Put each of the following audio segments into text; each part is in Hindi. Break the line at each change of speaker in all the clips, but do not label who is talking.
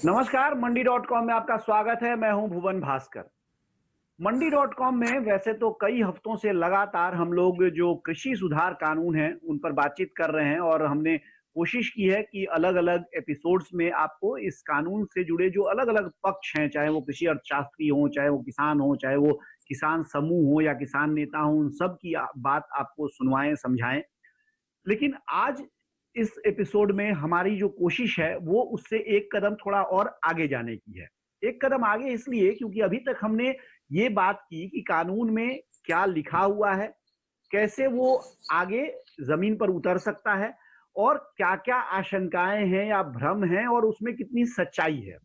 नमस्कार, मंडी.com में आपका स्वागत है। मैं हूं भुवन भास्कर। मंडी.com में वैसे तो कई हफ्तों से लगातार हम लोग जो कृषि सुधार कानून हैं उन पर बातचीत कर रहे हैं और हमने कोशिश की है कि अलग-अलग एपिसोड्स में आपको इस कानून से जुड़े जो अलग-अलग पक्ष हैं, चाहे वो कृषि अर्थशास्त्री हों, चाहे वो किसान हों, चाहे वो किसान समूह हो या किसान नेता हों, उन सब की बात आपको सुनवाएं, समझाएं। लेकिन आज इस एपिसोड में हमारी जो कोशिश है वो उससे एक कदम थोड़ा और आगे जाने की है। एक कदम आगे इसलिए क्योंकि अभी तक हमने ये बात की कि कानून में क्या लिखा हुआ है, कैसे वो आगे जमीन पर उतर सकता है और क्या-क्या आशंकाएं हैं या भ्रम हैं और उसमें कितनी सच्चाई है।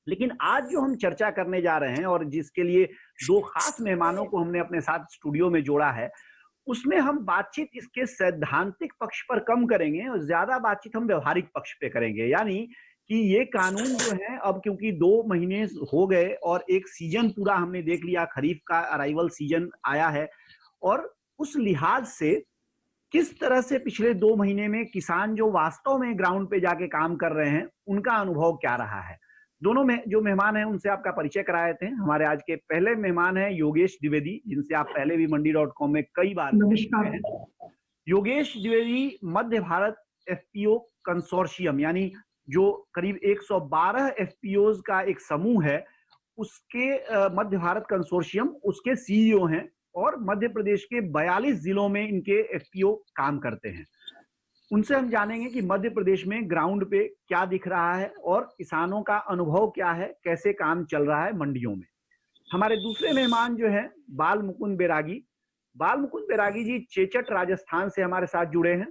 लेकिन आज जो हम चर्चा करने जा रहे हैं और जिसके लिए दो खास मेहमानों को हमने अपने साथ स्टूडियो में जोड़ा है, उसमें हम बातचीत इसके सैद्धांतिक पक्ष पर कम करेंगे और ज्यादा बातचीत हम व्यवहारिक पक्ष पे करेंगे। यानी कि ये कानून जो है अब क्योंकि 2 महीने हो गए और एक सीजन पूरा हमने देख लिया, खरीफ का अराइवल सीजन आया है और उस लिहाज से किस तरह से पिछले 2 महीने में किसान जो वास्तव में ग्राउंड पे जाके काम कर रहे हैं, उनका अनुभव क्या रहा है। दोनों में जो मेहमान हैं उनसे आपका परिचय कराए थे। हमारे आज के पहले मेहमान हैं योगेश द्विवेदी, जिनसे आप पहले भी मंडी.com में कई बार
नमस्कार।
हैं। योगेश द्विवेदी मध्य भारत एफपीओ कंसोर्शियम यानी जो करीब 112 एफपीओज का एक समूह है, उसके मध्य भारत कंसोर्शियम उसके सीईओ हैं और मध्य प्रदेश के 42 जिलों में इनके एफपीओ काम करते हैं। उनसे हम जानेंगे कि मध्य प्रदेश में ग्राउंड पे क्या दिख रहा है और किसानों का अनुभव क्या है, कैसे काम चल रहा है मंडियों में। हमारे दूसरे मेहमान जो हैं बाल मुकुंद बैरागी जी चेचट राजस्थान से हमारे साथ जुड़े हैं।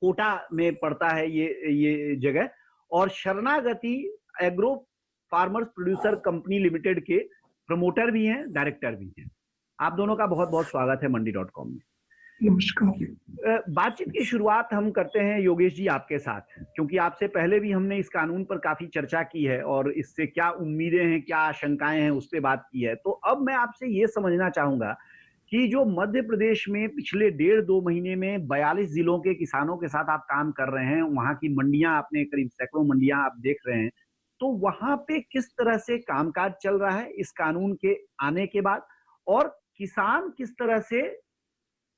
कोटा में पड़ता है ये जगह और शरणागति agro farmers producer company limited के प्रमोटर भी हैं, डायरेक्टर भी हैं। आप दोनों का बहुत बहुत स्वागत है मंडी.com में।
नमस्कार।
बातचीत की शुरुआत हम करते हैं योगेश जी आपके साथ, क्योंकि आपसे पहले भी हमने इस कानून पर काफी चर्चा की है और इससे क्या उम्मीदें हैं, क्या आशंकाएं हैं, उस पर बात की है। तो अब मैं आपसे ये समझना चाहूंगा कि जो मध्य प्रदेश में पिछले 1.5-2 महीने में 42 जिलों के किसानों के साथ आप काम कर रहे हैं, वहां की मंडियां आपने करीब सैकड़ों मंडियां आप देख रहे हैं, तो वहां पे किस तरह से कामकाज चल रहा है इस कानून के आने के बाद और किसान किस तरह से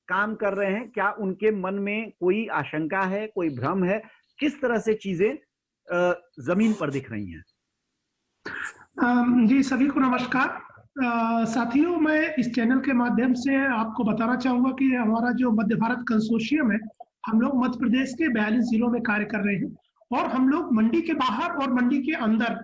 काम कर रहे हैं, क्या उनके मन में कोई आशंका है, कोई भ्रम है, किस तरह से चीजें जमीन पर दिख रही हैं?
जी सभी को नमस्कार। साथियों, मैं इस चैनल के माध्यम से आपको बताना चाहूंगा कि हमारा जो मध्य भारत कंसोर्शियम है, हम लोग मध्य प्रदेश के 42 जिलों में कार्य कर रहे हैं और हम लोग मंडी के बाहर और मंडी के अंदर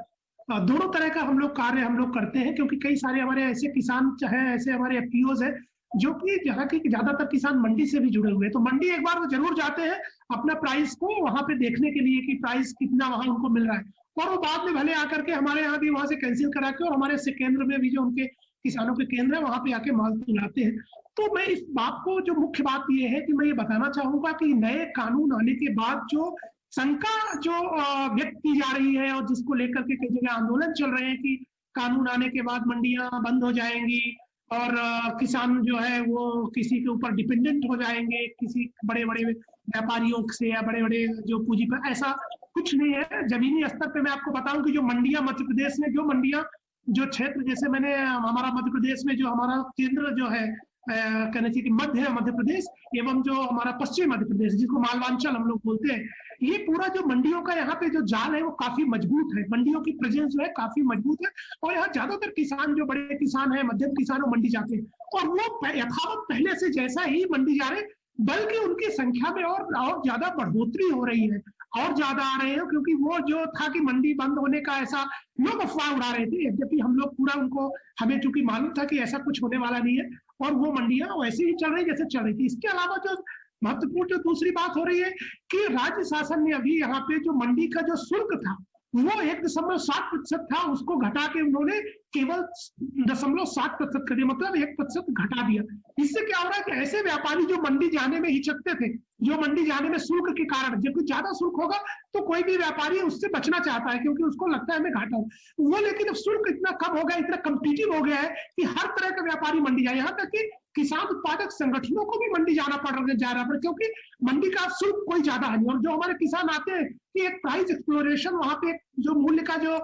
दोनों तरह का हम लोग कार्य हम लोग करते हैं, क्योंकि कई सारे हमारे ऐसे किसान चाहे ऐसे हमारे एफपीओज हैं जो कि जहाँ की ज्यादातर किसान मंडी से भी जुड़े हुए हैं। तो मंडी एक बार वो जरूर जाते हैं अपना प्राइस को वहां पे देखने के लिए कि प्राइस कितना वहां उनको मिल रहा है, और वो बाद में भले आकर के हमारे यहाँ भी वहां से कैंसिल करा के और हमारे से केंद्र में भी जो उनके किसानों के केंद्र है वहां पे आके माल तुलाते हैं। तो मैं इस बात को जो मुख्य बात ये है कि मैं ये बताना चाहूंगा कि नए कानून आने के बाद जो शंका जो व्यक्त की जा रही है और जिसको लेकर के कई जगह आंदोलन चल रहे हैं कि कानून आने के बाद मंडियां बंद हो जाएंगी और किसान जो है वो किसी के ऊपर डिपेंडेंट हो जाएंगे, किसी बड़े बड़े व्यापारियों से या बड़े बड़े जो पूंजी पर, ऐसा कुछ नहीं है। जमीनी स्तर पे मैं आपको बताऊं कि जो मंडियां मध्य प्रदेश में जो मंडियां जो क्षेत्र, जैसे मैंने हमारा मध्य प्रदेश में जो हमारा केंद्र जो है कहना चाहिए कि मध्य मध्य प्रदेश एवं जो हमारा पश्चिम मध्य प्रदेश जिसको मालवांचल हम लोग बोलते हैं, ये पूरा जो मंडियों का यहाँ पे जो जाल है वो काफी मजबूत है। मंडियों की प्रेजेंस जो है काफी मजबूत है और यहाँ ज्यादातर किसान जो बड़े किसान है, मध्यम किसान, वो मंडी जाते हैं और वो यथावत पहले से जैसा ही मंडी जा रहे, बल्कि उनकी संख्या में और ज्यादा बढ़ोतरी हो रही है और ज्यादा आ रहे हैं, क्योंकि वो जो था कि मंडी बंद होने का ऐसा लोग अफवाह उड़ा रहे थे, यद्यपि हम लोग पूरा उनको हमें चूंकि मालूम था कि ऐसा कुछ होने वाला नहीं है और वो मंडियां वैसे ही चल रही जैसे चल रही थी। इसके अलावा जो महत्वपूर्ण जो दूसरी बात हो रही है कि राज्य शासन ने अभी यहाँ पे जो मंडी का जो शुल्क था वो 1.7% था, उसको घटा के उन्होंने केवल 0.7% कर दिया, मतलब 1% घटा दिया। इससे क्या हो रहा है कि ऐसे व्यापारी जो मंडी जाने में हिचकते थे, जो मंडी जाने में शुल्क के कारण, जब कुछ ज्यादा शुल्क होगा तो कोई भी व्यापारी उससे बचना चाहता है क्योंकि उसको लगता है हमें घाटा हो वो, लेकिन अब शुल्क इतना कम हो गया, इतना कम्पिटिटिव हो गया है कि हर तरह का व्यापारी मंडी जाए, यहाँ तक कि किसान उत्पादक संगठनों को भी मंडी जाना पड़ रहा है, क्योंकि मंडी का शुल्क कोई ज्यादा है नहीं और जो हमारे किसान आते हैं कि एक प्राइस एक्सप्लोरेशन वहाँ पे जो मूल्य का जो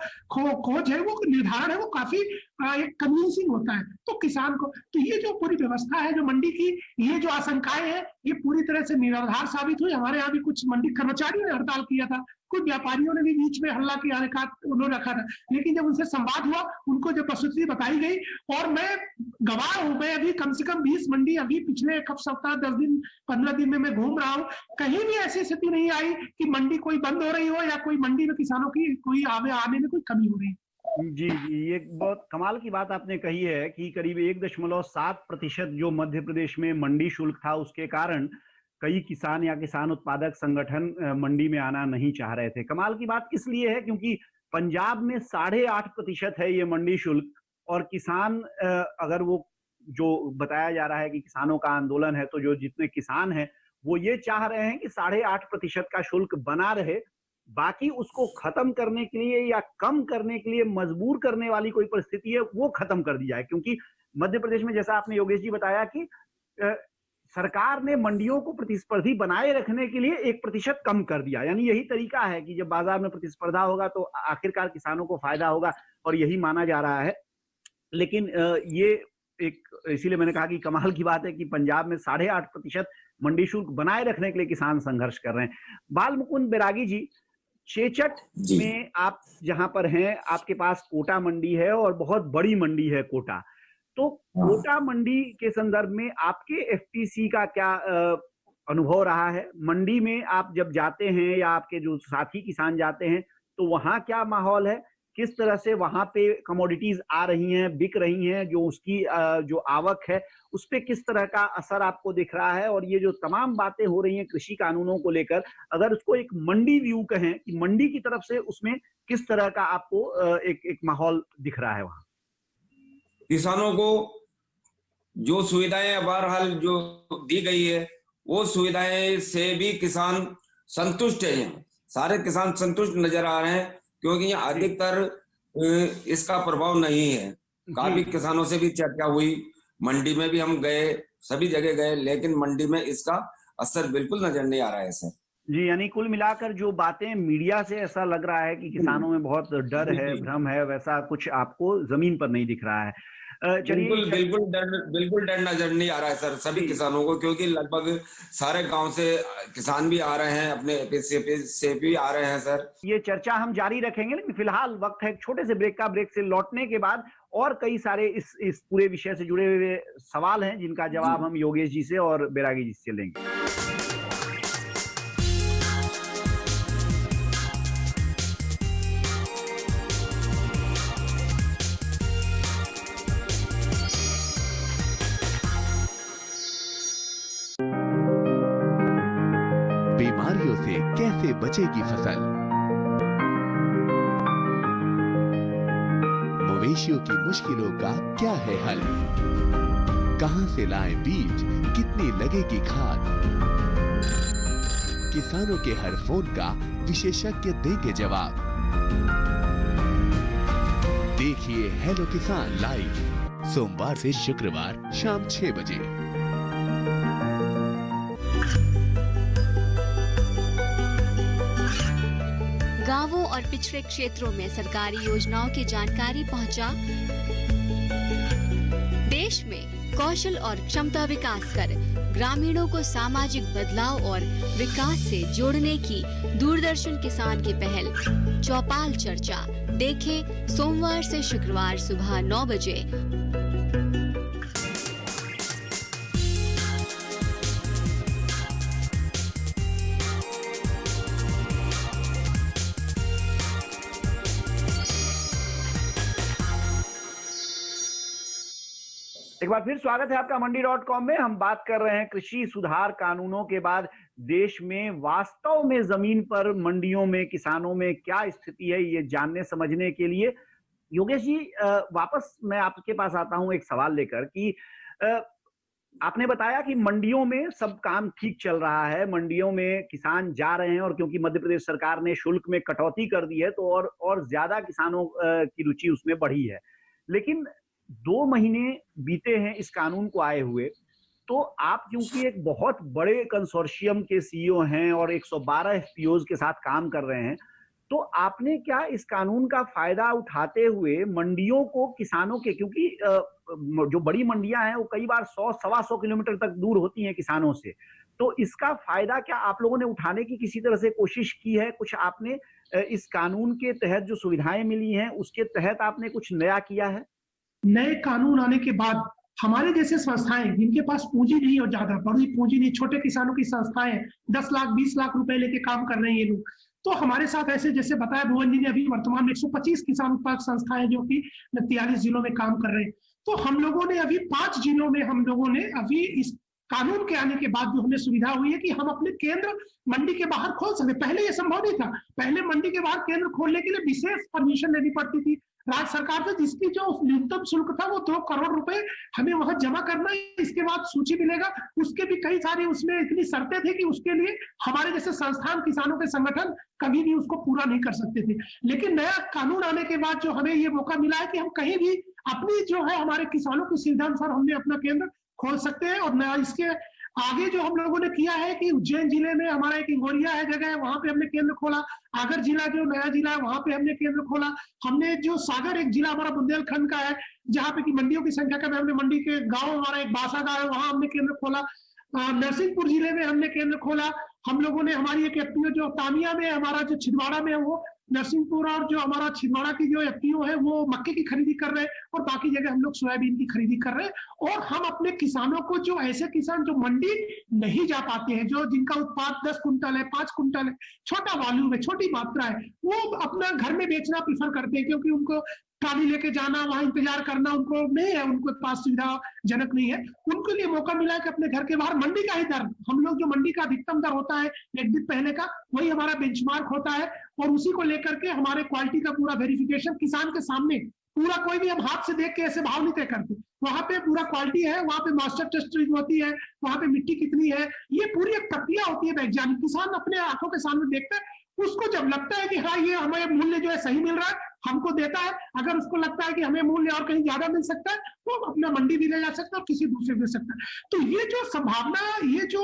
खोज है, वो निर्धारण है, वो काफी एक कन्विंसिंग होता है तो किसान को। तो ये जो पूरी व्यवस्था है जो मंडी की, ये जो आशंकाएं हैं, ये पूरी तरह से निराधार साबित हुई। हमारे यहाँ भी कुछ मंडी कर्मचारियों ने हड़ताल किया था, कुछ व्यापारियों ने भी बीच में हल्ला किया, उन्होंने रखा था, लेकिन जब उनसे संवाद हुआ, उनको जब प्रस्तुति बताई गई, और मैं गवाह हूं, मैं अभी कम से कम 20 मंडी अभी पिछले एक सप्ताह 10 दिन 15 दिन में मैं घूम रहा हूं, कहीं भी ऐसी स्थिति नहीं आई कि मंडी कोई बंद हो रही हो या कोई मंडी में किसानों की कोई आने में कोई कमी हो रही है।
जी जी, ये बहुत कमाल की बात आपने कही है कि करीब 1.7% जो मध्य प्रदेश में मंडी शुल्क था, उसके कारण कई किसान या किसान उत्पादक संगठन मंडी में आना नहीं चाह रहे थे। कमाल की बात इसलिए है क्योंकि पंजाब में 8.5% है ये मंडी शुल्क, और किसान अगर वो जो बताया जा रहा है कि किसानों का आंदोलन है, तो जो जितने किसान हैं वो ये चाह रहे हैं कि 8.5% का शुल्क बना रहे, बाकी उसको खत्म करने के लिए या कम करने के लिए मजबूर करने वाली कोई परिस्थिति है वो खत्म कर दी जाए। क्योंकि मध्य प्रदेश में, जैसा आपने योगेश जी बताया, कि सरकार ने मंडियों को प्रतिस्पर्धी बनाए रखने के लिए 1% कम कर दिया। यानी यही तरीका है कि जब बाजार में प्रतिस्पर्धा होगा तो आखिरकार किसानों को फायदा होगा, और यही माना जा रहा है। लेकिन ये एक, इसीलिए मैंने कहा कि कमाल की बात है कि पंजाब में 8.5% मंडी शुल्क बनाए रखने के लिए किसान संघर्ष कर रहे हैं। बाल मुकुंद बैरागी जी, चेचट में आप जहां पर हैं, आपके पास कोटा मंडी है और बहुत बड़ी मंडी है कोटा। तो कोटा मंडी के संदर्भ में आपके एफपीसी का क्या अनुभव रहा है? मंडी में आप जब जाते हैं या आपके जो साथी किसान जाते हैं, तो वहां क्या माहौल है? किस तरह से वहां पे कमोडिटीज आ रही हैं, बिक रही हैं, जो उसकी जो आवक है उस पे किस तरह का असर आपको दिख रहा है? और ये जो तमाम बातें हो रही हैं कृषि कानूनों को लेकर, अगर उसको एक मंडी व्यू कहें कि मंडी की तरफ से उसमें किस तरह का आपको एक माहौल दिख रहा है वहां?
किसानों को जो सुविधाएं बहरहाल जो दी गई है, वो सुविधाएं से भी किसान संतुष्ट हैं। सारे किसान संतुष्ट नजर आ रहे हैं, क्योंकि यहाँ अधिकतर इसका प्रभाव नहीं है। काफी किसानों से भी चर्चा हुई, मंडी में भी हम गए, सभी जगह गए, लेकिन मंडी में इसका असर बिल्कुल नजर नहीं आ रहा है सर।
जी, यानी कुल मिलाकर जो बातें मीडिया से ऐसा लग रहा है कि किसानों में बहुत डर है, भ्रम है, वैसा कुछ आपको जमीन पर नहीं दिख रहा है।
बिल्कुल डर नजर नहीं आ रहा है सर सभी किसानों को, क्योंकि लगभग सारे गांव से किसान भी आ रहे हैं, अपने एपीसी से भी आ रहे हैं सर।
ये चर्चा हम जारी रखेंगे, लेकिन फिलहाल वक्त है एक छोटे से ब्रेक का। ब्रेक से लौटने के बाद और कई सारे इस पूरे विषय से जुड़े हुए सवाल हैं, जिनका जवाब हम योगेश जी से और बैरागी जी से लेंगे।
बीमारियों से कैसे बचेगी फसल? मवेशियों की मुश्किलों का क्या है हल? कहां से लाएं बीज, कितनी लगेगी खाद? किसानों के हर फोन का विशेषज्ञ देंगे जवाब। देखिए हेलो किसान लाइव, सोमवार से शुक्रवार शाम 6 बजे।
गांवों और पिछड़े क्षेत्रों में सरकारी योजनाओं की जानकारी पहुंचा। देश में कौशल और क्षमता विकास कर ग्रामीणों को सामाजिक बदलाव और विकास से जोड़ने की दूरदर्शन किसान की पहल चौपाल चर्चा देखें सोमवार से शुक्रवार सुबह 9 बजे।
एक बार फिर स्वागत है आपका मंडी.com में। हम बात कर रहे हैं कृषि सुधार कानूनों के बाद देश में वास्तव में जमीन पर मंडियों में किसानों में क्या स्थिति है, ये जानने समझने के लिए योगेश जी वापस मैं आपके पास आता हूं एक सवाल लेकर कि आपने बताया कि मंडियों में सब काम ठीक चल रहा है, मंडियों में किसान जा रहे हैं, और क्योंकि मध्य प्रदेश सरकार ने शुल्क में कटौती कर दी है तो और ज्यादा किसानों की रुचि उसमें बढ़ी है। लेकिन 2 महीने बीते हैं इस कानून को आए हुए, तो आप क्योंकि एक बहुत बड़े कंसोर्शियम के सीईओ हैं और 112 एफपीओज के साथ काम कर रहे हैं, तो आपने क्या इस कानून का फायदा उठाते हुए मंडियों को किसानों के, क्योंकि जो बड़ी मंडियां हैं वो कई बार 100-125 किलोमीटर तक दूर होती हैं किसानों से, तो इसका फायदा क्या आप लोगों ने उठाने की किसी तरह से कोशिश की है? कुछ आपने इस कानून के तहत जो सुविधाएं मिली हैं उसके तहत आपने कुछ नया किया है?
नए कानून आने के बाद हमारे जैसे संस्थाएं जिनके पास पूंजी नहीं हो, ज्यादा बड़ी पूंजी नहीं, छोटे किसानों की संस्थाएं 10 लाख 20 लाख रुपए लेके काम कर रहे हैं ये लोग, तो हमारे साथ ऐसे जैसे बताया भुवन जी ने, अभी वर्तमान में 125 किसान उत्पादक संस्थाएं जो कि 43 जिलों में काम कर रहे हैं। तो हम लोगों ने अभी 5 जिलों में हम लोगों ने अभी इस कानून के आने के बाद जो हमें सुविधा हुई है कि हम अपने केंद्र मंडी के बाहर खोल सकते। पहले ये संभव नहीं था, पहले मंडी के बाहर केंद्र खोलने के लिए विशेष परमिशन लेनी पड़ती थी राज्य सरकार से, जिसकी जो न्यूनतम शुल्क था वो 2 करोड़ रुपए हमें वहां जमा करना है, इसके बाद सूची मिलेगा। उसके भी कई सारी उसमें इतनी शर्तें थी कि उसके लिए हमारे जैसे संस्थान, किसानों के संगठन कभी भी उसको पूरा नहीं कर सकते थे। लेकिन नया कानून आने के बाद जो हमें ये मौका मिला है कि हम कहीं भी अपनी जो है हमारे किसानों की सुविधा अनुसार हमने अपना केंद्र खोल सकते हैं। और नया इसके आगे जो हम लोगों ने किया है कि उज्जैन जिले में हमारा एक इंगोरिया है जगह है, वहां पे हमने केंद्र खोला। आगर जिला जो नया जिला है वहां पे हमने केंद्र खोला। हमने जो सागर एक जिला हमारा बुंदेलखंड का है जहाँ पे कि मंडियों की संख्या कम है, हमने मंडी के गांव हमारा एक बासा गांव है वहां हमने केंद्र खोला। नरसिंहपुर जिले में हमने केंद्र खोला। हम लोगों ने हमारी एक एफपीओ जो तामिया में हमारा जो छिंदवाड़ा में है वो नरसिंहपुर, और जो हमारा छिंदवाड़ा की जो एफपीओ है वो मक्के की खरीदी कर रहे हैं और बाकी जगह हम लोग सोयाबीन की खरीदी कर रहे हैं। और हम अपने किसानों को, जो ऐसे किसान जो मंडी नहीं जा पाते हैं, जो जिनका उत्पाद 10 कुंटल है, 5 कुंटल है, छोटा वॉल्यूम है, छोटी मात्रा है, वो अपना घर में बेचना प्रेफर करते हैं क्योंकि उनको ट्राली लेके जाना, वहां इंतजार करना उनको नहीं है, उनको पास सुविधाजनक नहीं है। उनके लिए मौका मिला है कि अपने घर के बाहर मंडी का ही दर, हम लोग जो मंडी का अधिकतम दर होता है एक दिन पहले का, वही हमारा बेंचमार्क होता है और उसी को लेकर के हमारे क्वालिटी का पूरा वेरिफिकेशन किसान के सामने पूरा, कोई भी हम हाथ से देख के ऐसे भाव नहीं तय करते। वहां पे पूरा क्वालिटी है, वहां पे मास्टर टेस्ट होती है, वहां पे मिट्टी कितनी है, ये पूरी एक प्रक्रिया होती है वैज्ञानिक। किसान अपने आंखों के सामने देखता है, उसको जब लगता है कि हाँ ये हमें मूल्य जो है सही मिल रहा है, हमको देता है। अगर उसको लगता है कि हमें मूल्य और कहीं ज्यादा मिल सकता है तो अपना मंडी भी ले जा सकता है और किसी दूसरे दे सकता है। तो ये जो संभावना, ये जो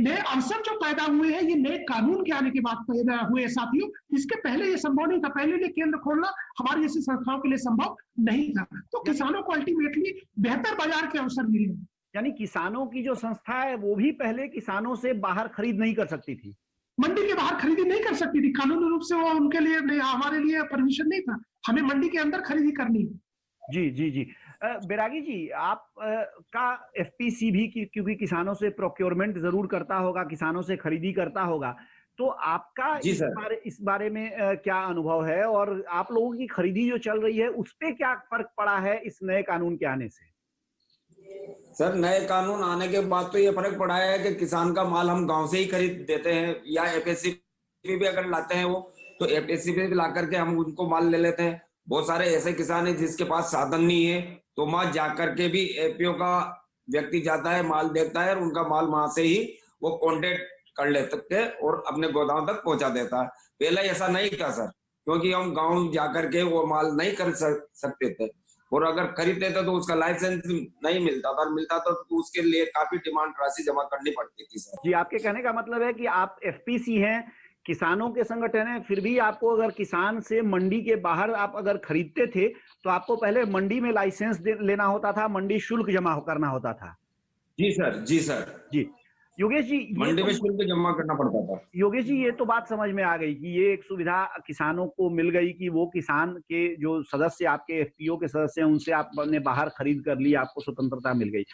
नए अवसर जो पैदा हुए हैं, ये नए कानून के आने के बाद पैदा हुए साथियों। इसके पहले ये संभव नहीं था, पहले ये केंद्र खोलना हमारी जैसी संस्थाओं के लिए संभव नहीं था। तो किसानों को अल्टीमेटली बेहतर बाजार के अवसर मिले।
यानी किसानों की जो संस्था है वो भी पहले किसानों से बाहर खरीद नहीं कर सकती थी,
मंडी के बाहर खरीदी नहीं कर सकती थी, कानूनी रूप से वो उनके लिए नहीं, हमारे लिए परमिशन नहीं था, हमें मंडी के अंदर खरीदी करनी है।
जी जी जी। बैरागी जी, आप का एफपीसी भी क्योंकि किसानों से प्रोक्योरमेंट जरूर करता होगा, किसानों से खरीदी करता होगा, तो आपका इस बारे में क्या अनुभव है और आप लोगों की खरीदी जो चल रही है उस पे क्या फर्क पड़ा है इस नए कानून के आने से?
सर, नए कानून आने के बाद तो ये फर्क पड़ा है कि किसान का माल हम गांव से ही खरीद देते हैं, या एफएससी भी अगर लाते हैं वो तो एफएससी पे भी ला करके हम उनको माल ले लेते हैं। बहुत सारे ऐसे किसान हैं जिसके पास साधन नहीं है, तो वहां जाकर के भी एफपीओ का व्यक्ति जाता है, माल देता है और उनका माल वहां से ही वो कॉन्टेक्ट कर लेते हैं और अपने गोदाम तक पहुंचा देता है। पहले ऐसा नहीं था सर, क्योंकि हम गाँव जाकर के वो माल नहीं कर सकते थे और अगर खरीदते थे तो उसका लाइसेंस नहीं मिलता था, तो उसके लिए काफी डिमांड राशि जमा करनी पड़ती थी सर।
जी, आपके कहने का मतलब है कि आप एफपीसी हैं, किसानों के संगठन है, फिर भी आपको अगर किसान से मंडी के बाहर आप अगर खरीदते थे तो आपको पहले मंडी में लाइसेंस लेना होता था, मंडी शुल्क जमा करना होता था।
जी सर, जी सर, जी।
योगेश जी,
मंडी में शुल्क जमा करना पड़ता था।
योगेश जी, ये तो बात समझ में आ गई कि ये एक सुविधा किसानों को मिल गई कि वो किसान के जो सदस्य आपके एफपीओ के सदस्य हैं उनसे आपने बाहर खरीद कर ली, आपको स्वतंत्रता मिल गई।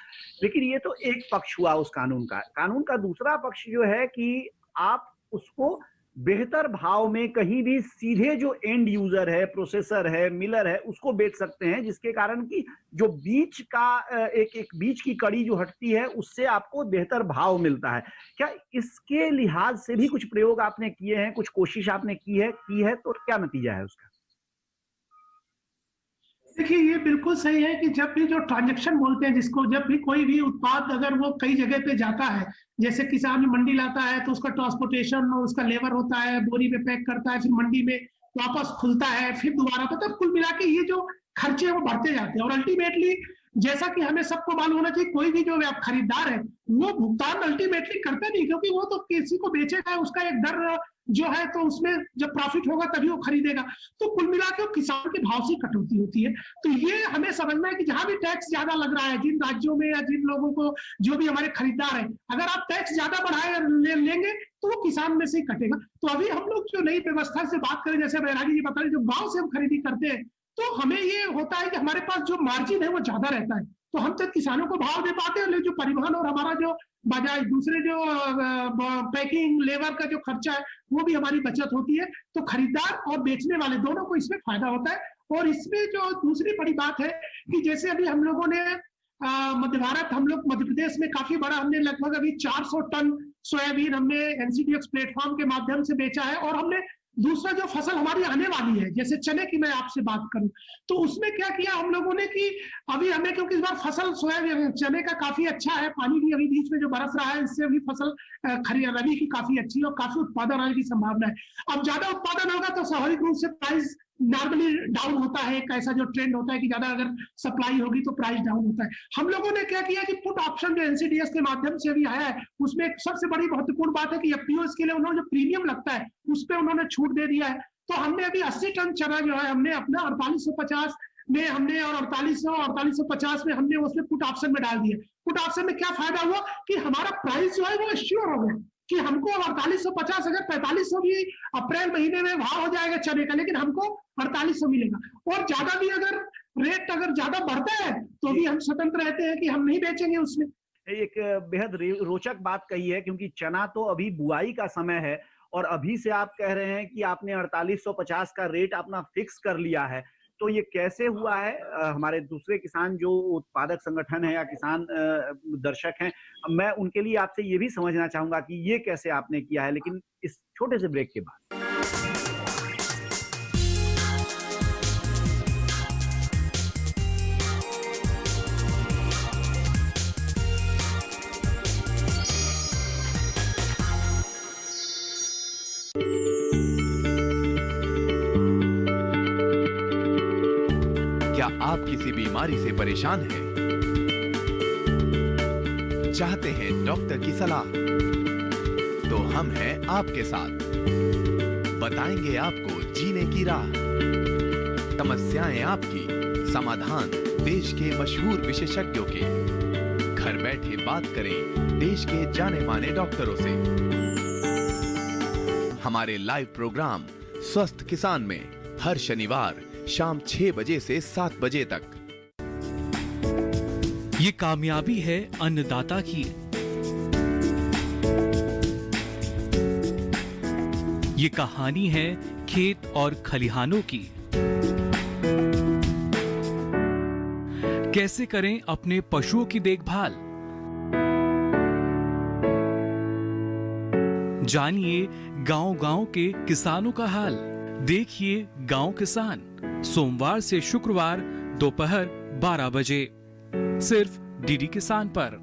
लेकिन ये तो एक पक्ष हुआ उस कानून का। कानून का दूसरा पक्ष जो है कि आप उसको बेहतर भाव में कहीं भी सीधे जो एंड यूजर है, प्रोसेसर है, मिलर है, उसको बेच सकते हैं, जिसके कारण कि जो बीच का एक बीच की कड़ी जो हटती है उससे आपको बेहतर भाव मिलता है। क्या इसके लिहाज से भी कुछ प्रयोग आपने किए हैं, कुछ कोशिश आपने की है तो क्या नतीजा है उसका?
देखिए, ये बिल्कुल सही है कि जब भी जो ट्रांजैक्शन बोलते हैं जिसको, जब भी कोई भी उत्पाद अगर वो कई जगह पे जाता है, जैसे किसान मंडी लाता है तो उसका ट्रांसपोर्टेशन और उसका लेबर होता है, बोरी में पैक करता है, फिर मंडी में वापस खुलता है, फिर दोबारा, तो तब कुल मिला के ये जो खर्चे वो बढ़ते जाते हैं और अल्टीमेटली जैसा कि हमें सबको मालूम होना चाहिए, कोई भी जो खरीदार है वो भुगतान अल्टीमेटली करता नहीं, क्योंकि वो तो किसी को बेचेगा, उसका एक दर जो है, तो उसमें जब प्रॉफिट होगा तभी वो खरीदेगा। तो कुल मिला के किसान के भाव से कटौती होती है। तो ये हमें समझना है कि जहां भी टैक्स ज्यादा लग रहा है, जिन राज्यों में या जिन लोगों को, जो भी हमारे खरीदार है, अगर आप टैक्स ज्यादा बढ़ाए लेंगे तो वो किसान में से ही कटेगा। तो अभी हम लोग जो नई व्यवस्था से बात करें, जैसे बैरागी जी बता रहे, जो गाँव से हम खरीदी करते हैं, तो हमें ये होता है कि हमारे पास जो मार्जिन है वो ज्यादा रहता है, तो हम तो किसानों को भाव दे पाते हैं, जो परिवहन और हमारा जो बाजार, दूसरे जो पैकिंग लेबर का जो खर्चा है वो भी हमारी बचत होती है। तो खरीदार और बेचने वाले दोनों को इसमें फायदा होता है। और इसमें जो दूसरी बड़ी बात है कि जैसे अभी हम लोगों ने मध्य भारत, हम लोग मध्य प्रदेश में काफी बड़ा, हमने लगभग अभी 400 टन सोयाबीन हमने एनसीडीएक्स प्लेटफॉर्म के माध्यम से बेचा है। और हमने दूसरा जो फसल हमारी आने वाली है, जैसे चने की मैं आपसे बात करूं, तो उसमें क्या किया हम लोगों ने कि अभी हमें, क्योंकि इस बार फसल सोयाबीन चने का काफी अच्छा है, पानी भी अभी बीच में जो बरस रहा है, इससे भी फसल रबी की काफी अच्छी है और काफी उत्पादन आने की संभावना है। अब ज्यादा उत्पादन होगा तो स्वाभाविक रूप से प्राइस नॉर्मली डाउन होता है, एक ऐसा जो ट्रेंड होता है कि ज्यादा अगर सप्लाई होगी तो प्राइस डाउन होता है। हम लोगों ने क्या किया कि पुट ऑप्शन जो एनसीडीएस के माध्यम से अभी आया है, उसमें एक सबसे बड़ी महत्वपूर्ण बात है कि एफपीओ के लिए उन्होंने जो प्रीमियम लगता है उस पर उन्होंने छूट दे दिया है। तो हमने अभी 80 टन चना जो है हमने अपना 4850 में हमने, और 4850 में हमने उसमें पुट ऑप्शन में डाल दिया। पुट ऑप्शन में क्या फायदा हुआ कि हमारा प्राइस जो है वो श्योर हो गया कि हमको 4850 अगर 4500 भी अप्रैल महीने में भाव हो जाएगा चने का, लेकिन हमको 4800 मिलेगा। और ज्यादा भी अगर रेट अगर ज्यादा बढ़ता है तो भी हम स्वतंत्र रहते हैं कि हम नहीं बेचेंगे उसमें।
एक बेहद रोचक बात कही है, क्योंकि चना तो अभी बुआई का समय है और अभी से आप कह रहे हैं कि आपने 4850 का रेट अपना फिक्स कर लिया है। तो ये कैसे हुआ है? हमारे दूसरे किसान जो उत्पादक संगठन है या किसान दर्शक हैं, मैं उनके लिए आपसे ये भी समझना चाहूंगा कि ये कैसे आपने किया है, लेकिन इस छोटे से ब्रेक के बाद।
क्या आप किसी बीमारी से परेशान हैं? चाहते हैं डॉक्टर की सलाह? तो हम हैं आपके साथ, बताएंगे आपको जीने की राह। समस्याएं आपकी, समाधान देश के मशहूर विशेषज्ञों के। घर बैठे बात करें देश के जाने माने डॉक्टरों से। हमारे लाइव प्रोग्राम स्वस्थ किसान में हर शनिवार शाम 6 बजे से 7 बजे तक।
ये कामयाबी है अन्नदाता की। ये कहानी है खेत और खलिहानों की। कैसे करें अपने पशुओं की देखभाल, जानिए गांव-गांव के किसानों का हाल। देखिए गांव किसान, सोमवार से शुक्रवार दोपहर 12 बजे सिर्फ डीडी किसान पर।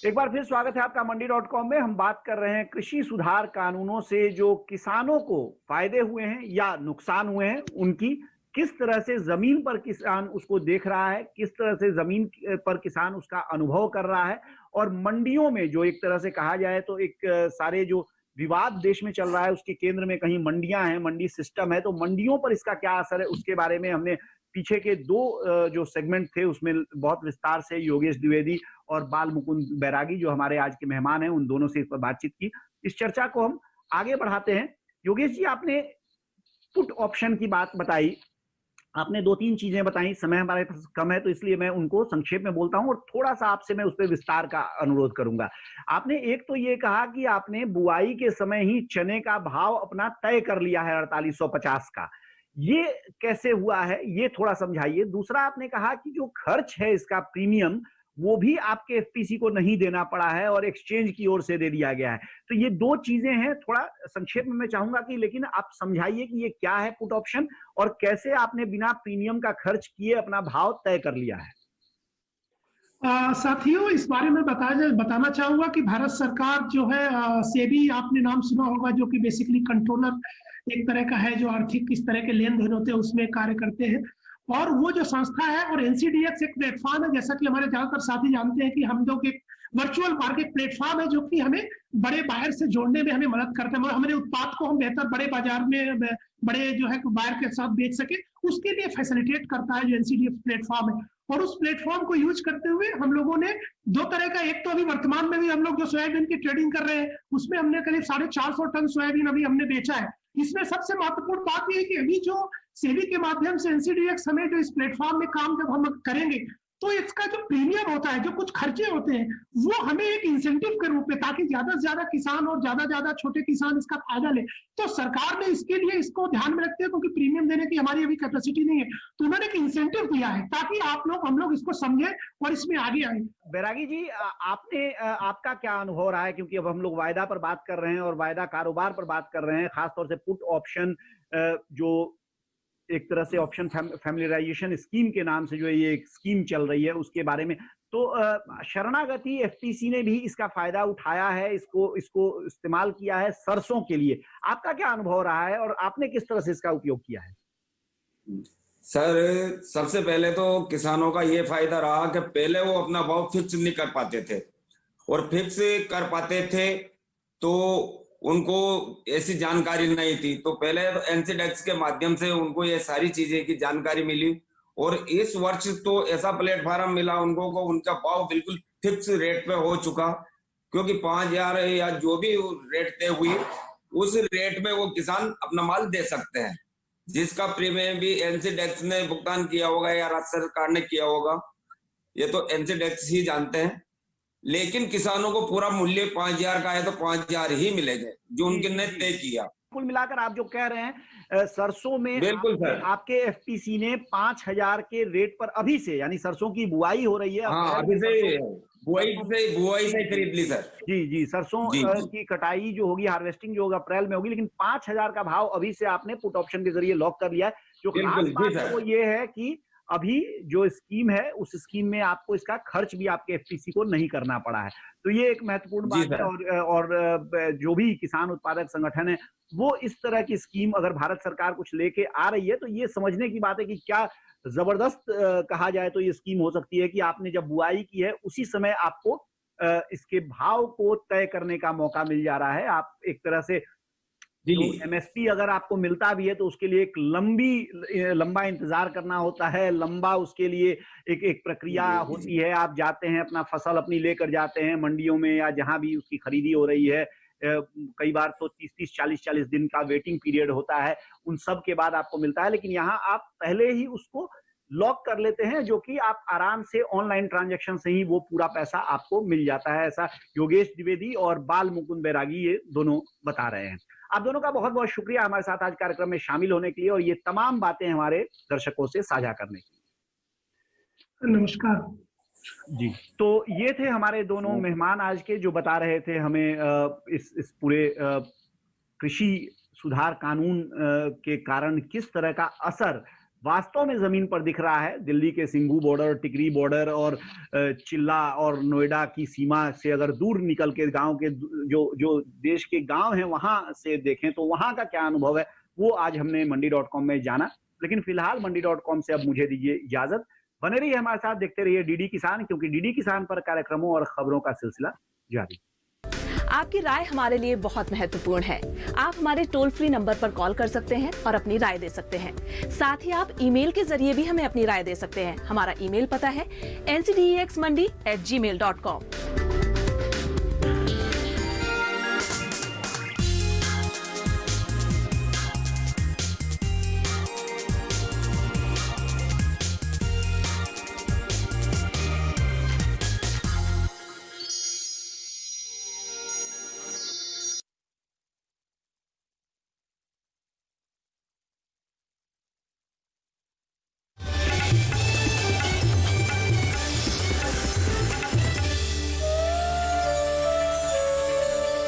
एक बार फिर स्वागत है आपका मंडी.com में। हम बात कर रहे हैं कृषि सुधार कानूनों से जो किसानों को फायदे हुए हैं या नुकसान हुए हैं, उनकी किस तरह से जमीन पर किसान उसको देख रहा है, किस तरह से जमीन पर किसान उसका अनुभव कर रहा है, और मंडियों में जो एक तरह से कहा जाए तो एक सारे जो विवाद देश में चल रहा है उसके केंद्र में कहीं मंडियां हैं, मंडी सिस्टम है, तो मंडियों पर इसका क्या असर है उसके बारे में हमने पीछे के 2 जो सेगमेंट थे उसमें बहुत विस्तार से योगेश द्विवेदी और बाल मुकुंद बैरागी जो हमारे आज के मेहमान हैं उन दोनों से इस पर बातचीत की। इस चर्चा को हम आगे बढ़ाते हैं। योगेश जी, आपने पुट ऑप्शन की बात बताई, आपने 2-3 चीजें बताई, समय हमारे पास कम है तो इसलिए मैं उनको संक्षेप में बोलता हूं और थोड़ा सा आपसे मैं उस पर विस्तार का अनुरोध करूंगा। आपने एक तो ये कहा कि आपने बुआई के समय ही चने का भाव अपना तय कर लिया है 4850 का, ये कैसे हुआ है ये थोड़ा समझाइए। दूसरा, आपने कहा कि जो खर्च है इसका प्रीमियम वो भी आपके एफपीसी को नहीं देना पड़ा है और एक्सचेंज की ओर से दे दिया गया है। तो ये 2 चीजें हैं, थोड़ा संक्षेप में मैं चाहूंगा कि लेकिन आप समझाइए कि ये क्या है पुट ऑप्शन और कैसे आपने बिना प्रीमियम का खर्च किए अपना भाव तय कर लिया है।
साथियों, इस बारे में बताना चाहूंगा कि भारत सरकार जो है, सेबी आपने नाम सुना होगा, जो कि बेसिकली कंट्रोलर एक तरह का है, जो आर्थिक इस तरह के लेन देन होते हैं उसमें कार्य करते हैं। और वो जो संस्था है, और एनसीडीएक्स एक प्लेटफॉर्म है, जैसा कि हमारे ज्यादातर साथी जानते हैं कि हम लोग एक वर्चुअल मार्केट प्लेटफॉर्म है जो कि हमें बड़े बायर से जोड़ने में हमें मदद करता है, मतलब हमारे उत्पाद को हम बेहतर बड़े बाजार में बड़े जो है बायर के साथ बेच सके, उसके लिए फैसिलिटेट करता है जो एनसीडीएक्स प्लेटफॉर्म है। और उस प्लेटफॉर्म को यूज करते हुए हम लोगों ने दो तरह का, एक तो अभी वर्तमान में भी हम लोग जो सोयाबीन की ट्रेडिंग कर रहे हैं उसमें हमने करीब 450 टन सोयाबीन अभी हमने बेचा है। इसमें सबसे महत्वपूर्ण बात यह है कि अभी जो सेबी के माध्यम से एनसीडीएक्स हमें जो इस प्लेटफॉर्म में काम जब हम करेंगे तो इसका जो प्रीमियम होता है, जो कुछ खर्चे होते हैं, वो हमें एक इंसेंटिव के रूप में, ताकि ज्यादा से ज्यादा किसान और ज्यादा छोटे किसान इसका फायदा ले, तो सरकार ने इसके लिए इसको ध्यान में रखते हैं, क्योंकि प्रीमियम देने की हमारी अभी कैपेसिटी नहीं है, तो उन्होंने एक इंसेंटिव दिया है ताकि हम लोग इसको समझें और इसमें आगे आए।
बैरागी जी, आपका क्या अनुभव रहा है, क्योंकि अब हम लोग वायदा पर बात कर रहे हैं और वायदा कारोबार पर बात कर रहे हैं, खासतौर से पुट ऑप्शन, जो एक तरह से ऑप्शन फैमिलियराइजेशन स्कीम के नाम से जो ये एक स्कीम चल रही है उसके बारे में, तो शरणागति एफपीसी ने भी इसका फायदा उठाया है, इसको इस्तेमाल किया है सरसों के लिए। आपका क्या अनुभव रहा है और आपने किस तरह से इसका उपयोग किया है?
सर, सबसे पहले तो किसानों का ये फायदा रहा कि पहले वो अपना भाव फिक्स नहीं कर पाते थे, और फिक्स कर पाते थे तो उनको ऐसी जानकारी नहीं थी, तो पहले एनसीडीएक्स के माध्यम से उनको ये सारी चीजें की जानकारी मिली। और इस वर्ष तो ऐसा प्लेटफॉर्म मिला उनको को उनका भाव बिल्कुल फिक्स रेट पे हो चुका, क्योंकि 5,000 या जो भी रेट तय हुई उस रेट में वो किसान अपना माल दे सकते हैं, जिसका प्रीमियम भी एनसीडीएक्स ने भुगतान किया होगा या राज्य सरकार ने किया होगा, ये तो एनसीडीएक्स ही जानते हैं। लेकिन किसानों को पूरा मूल्य 5,000 का है तो 5,000 ही मिलेंगे जो उनके ने तय किया।
कुल मिलाकर आप जो कह रहे हैं, सरसों में
बिल्कुल सर,
आपके एफपीसी ने 5,000 के रेट पर अभी से, यानी सरसों की बुआई हो रही है,
हाँ, अभी से बुआई से खरीद ली सर।
जी, सरसों की कटाई जो होगी, हार्वेस्टिंग जो होगा अप्रैल में होगी, लेकिन 5,000 का भाव अभी से आपने पुट ऑप्शन के जरिए लॉक कर लिया है। जो खास बात वो ये है कि अभी जो स्कीम है उस स्कीम में आपको इसका खर्च भी आपके एफपीसी को नहीं करना पड़ा है, तो ये एक महत्वपूर्ण बात है। और जो भी किसान उत्पादक संगठन है वो इस तरह की स्कीम अगर भारत सरकार कुछ लेके आ रही है तो ये समझने की बात है कि क्या जबरदस्त कहा जाए तो ये स्कीम हो सकती है कि आपने जब बुआई की है उसी समय आपको इसके भाव को तय करने का मौका मिल जा रहा है। आप एक तरह से तो एमएसपी अगर आपको मिलता भी है तो उसके लिए एक लंबा इंतजार करना होता है, लंबा उसके लिए एक प्रक्रिया होती है। आप जाते हैं, अपना फसल अपनी लेकर जाते हैं मंडियों में या जहां भी उसकी खरीदी हो रही है, कई बार तो 30-30, 40-40 दिन का वेटिंग पीरियड होता है, उन सब के बाद आपको मिलता है। लेकिन यहाँ आप पहले ही उसको लॉक कर लेते हैं, जो कि आप आराम से ऑनलाइन ट्रांजैक्शन से ही वो पूरा पैसा आपको मिल जाता है। ऐसा योगेश द्विवेदी और बाल मुकुंद बैरागी ये दोनों बता रहे हैं। आप दोनों का बहुत बहुत शुक्रिया हमारे साथ आज कार्यक्रम में शामिल होने के लिए और ये तमाम बातें हमारे दर्शकों से साझा करने के लिए।
नमस्कार
जी, तो ये थे हमारे दोनों मेहमान आज के, जो बता रहे थे हमें इस पूरे कृषि सुधार कानून के कारण किस तरह का असर वास्तव में जमीन पर दिख रहा है। दिल्ली के सिंघू बॉर्डर, टिकरी बॉर्डर और चिल्ला और नोएडा की सीमा से अगर दूर निकल के गांव के जो देश के गांव हैं वहां से देखें तो वहां का क्या अनुभव है वो आज हमने मंडी.com में जाना। लेकिन फिलहाल मंडी.com से अब मुझे दीजिए इजाजत। बने रहिए हमारे साथ, देखते रहिए डीडी किसान, क्योंकि डीडी किसान पर कार्यक्रमों और खबरों का सिलसिला जारी।
आपकी राय हमारे लिए बहुत महत्वपूर्ण है। आप हमारे टोल फ्री नंबर पर कॉल कर सकते हैं और अपनी राय दे सकते हैं। साथ ही आप ईमेल के जरिए भी हमें अपनी राय दे सकते हैं। हमारा ईमेल पता है ncdexmandi@gmail.com।